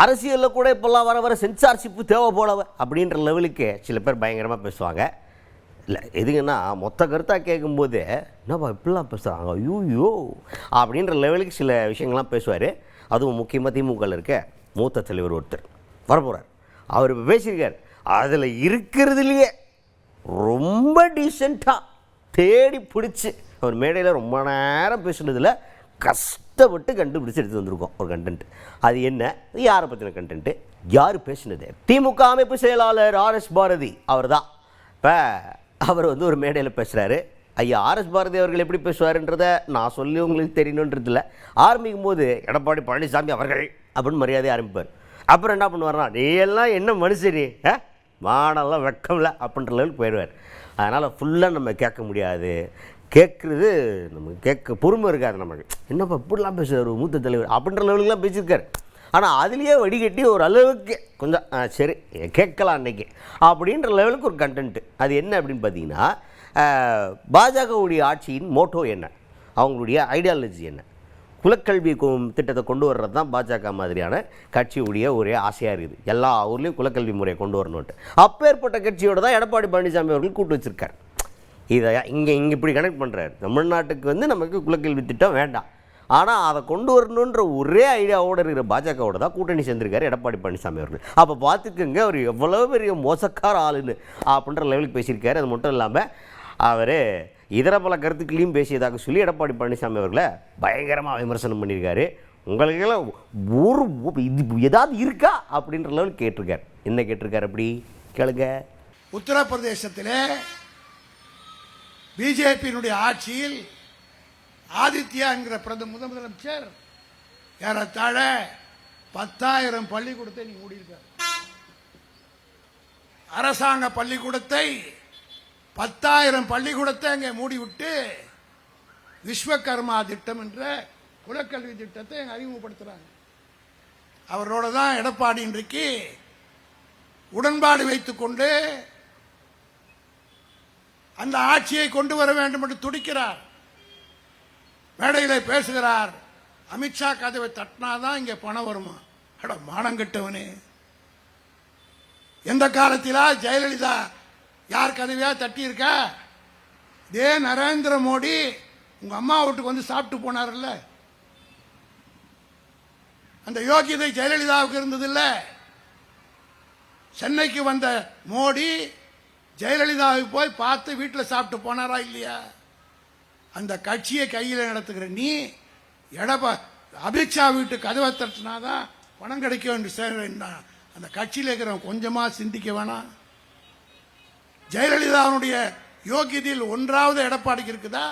அரசியலில் கூட இப்போல்லாம் வர வர சென்சார்ஷிப்பு தேவை போலவ அப்படின்ற லெவலுக்கு சில பேர் பயங்கரமாக பேசுவாங்க. இல்லை எதுங்கன்னா மொத்த கருத்தாக கேட்கும்போது என்னப்பா இப்படிலாம் பேசுகிறாங்க ஐயோ அப்படின்ற லெவலுக்கு சில விஷயங்கள்லாம் பேசுவார். அதுவும் முக்கியமாக திமுகவில் இருக்க மூத்த தலைவர் ஒருத்தர் வரப்போகிறார். அவர் பேசியிருக்கார். அதில் இருக்கிறதுலையே ரொம்ப டீசெண்டாக தேடி பிடிச்சி அவர் மேடையில் ரொம்ப நேரம் பேசுனதில் கஷ்டப்பட்டு கண்டுபிடிச்சி எடுத்து வந்திருக்கோம் ஒரு கண்டென்ட். அது என்ன, யாரை பற்றின கண்டென்ட்டு, யார் பேசினது? திமுக அமைப்பு செயலாளர் RS பாரதி அவர் தான். இப்போ அவர் ஒரு மேடையில் பேசுகிறாரு. ஐயா RS பாரதி அவர்கள் எப்படி பேசுவார்ன்றதை நான் சொல்லி உங்களுக்கு தெரியணுன்றதில்ல. ஆரம்பிக்கும் போது எடப்பாடி பழனிசாமி அவர்கள் அப்படின்னு மரியாதை ஆரம்பிப்பார். அப்புறம் என்ன பண்ணுவார்னா, நீ எல்லாம் என்ன மனுஷனி மானெல்லாம் வெக்கமில்ல அப்படின்ற லெவலுக்கு போயிடுவார். அதனால் ஃபுல்லாக நம்ம கேட்க முடியாது. கேட்குறது நமக்கு கேட்க பொறுமை இருக்காது. நமக்கு என்னப்பா இப்படிலாம் பேசுவார் மூத்த தலைவர் அப்படின்ற லெவலுக்குலாம் பேசியிருக்காரு. ஆனால் அதுலேயே வடிகட்டி ஒரு அளவுக்கு கொஞ்சம் சரி கேட்கலாம் அன்றைக்கி அப்படின்ற லெவலுக்கு ஒரு கண்டென்ட்டு. அது என்ன அப்படின்னு பார்த்தீங்கன்னா, பாஜகவுடைய ஆட்சியின் மோட்டோ என்ன, அவங்களுடைய ஐடியாலஜி என்ன, குலக்கல்வி திட்டத்தை கொண்டு வர்றது தான் பாஜக மாதிரியான கட்சியுடைய ஒரே ஆசையாக இருக்குது. எல்லா ஊர்லேயும் குலக்கல்வி முறையை கொண்டு வரணுன்ட்டு. அப்பேற்பட்ட கட்சியோடு தான் எடப்பாடி பழனிசாமி அவர்கள் கூட்டு வச்சுருக்கார். இதை இங்கே இப்படி கனெக்ட் பண்ணுறாரு. தமிழ்நாட்டுக்கு நமக்கு குலக்கல்வி திட்டம் வேண்டாம், ஆனால் அதை கொண்டு வரணுன்ற ஒரே ஐடியாவோடு இருக்கிற பாஜகவோட தான் கூட்டணி சேர்ந்திருக்காரு எடப்பாடி பழனிசாமி அவர்கள். அப்போ பார்த்துக்கோங்க அவர் எவ்வளோ பெரிய மோசக்கார ஆளுன்னு அப்படின்ற லெவலுக்கு பேசியிருக்காரு. அது மட்டும் இல்லாமல் அவர் இதர பல கருத்துக்களையும் பேசியதாக சொல்லி எடப்பாடி பழனிசாமி அவர்களை பயங்கரமாக விமர்சனம் பண்ணியிருக்காரு. உங்களுக்கெல்லாம் ஒரு இது ஏதாவது இருக்கா அப்படின்ற லெவலுக்கு கேட்டிருக்காரு. என்ன கேட்டிருக்காரு அப்படி கேளுங்க. உத்தரப்பிரதேசத்தில் பிஜேபியினுடைய ஆட்சியில் ஆதித்யா என்கிற முதலமைச்சர் ஏறத்தாழ 10,000 பள்ளிக்கூடத்தை நீ மூடியிருக்கார். அரசாங்க பள்ளிக்கூடத்தை 10,000 பள்ளிக்கூடத்தை அங்கே மூடிவிட்டு விஸ்வகர்மா திட்டம் என்ற குலக்கல்வி திட்டத்தை அங்கே அறிமுகப்படுத்துறாங்க. அவரோட தான் எடப்பாடி இன்றைக்கு உடன்பாடு வைத்துக் கொண்டு அந்த ஆட்சியை கொண்டு வர வேண்டும் என்று துடிக்கிறார். மேடையில் பேசுகிறார். அமித்ஷா கதவை தட்டினாதான் இங்கே பணம் வருமா? அட மானங்கட்டவனே, எந்த காலத்திலா ஜெயலலிதா யார் கதவையா தட்டியிருக்கா? இதே நரேந்திர மோடி உங்க அம்மா வீட்டுக்கு வந்து சாப்பிட்டு போனார்ல, அந்த யோகியதை ஜெயலலிதாவுக்கு இருந்ததில்ல. சென்னைக்கு வந்த மோடி ஜெயலலிதாவை போய் பார்த்து வீட்டில் சாப்பிட்டு போனாரா இல்லையா? அந்த கட்சியை கையில் நடத்துகிற நீ அமித்ஷா வீட்டு கதவை தட்டினாதான் பணம் கிடைக்கும் என்று அந்த கட்சியில் இருக்கிறவங்க கொஞ்சமா சிந்திக்க வேணாம்? ஜெயலலிதாவுடைய யோகியதையில் ஒன்றாவது எடப்பாடிக்கு இருக்குதா?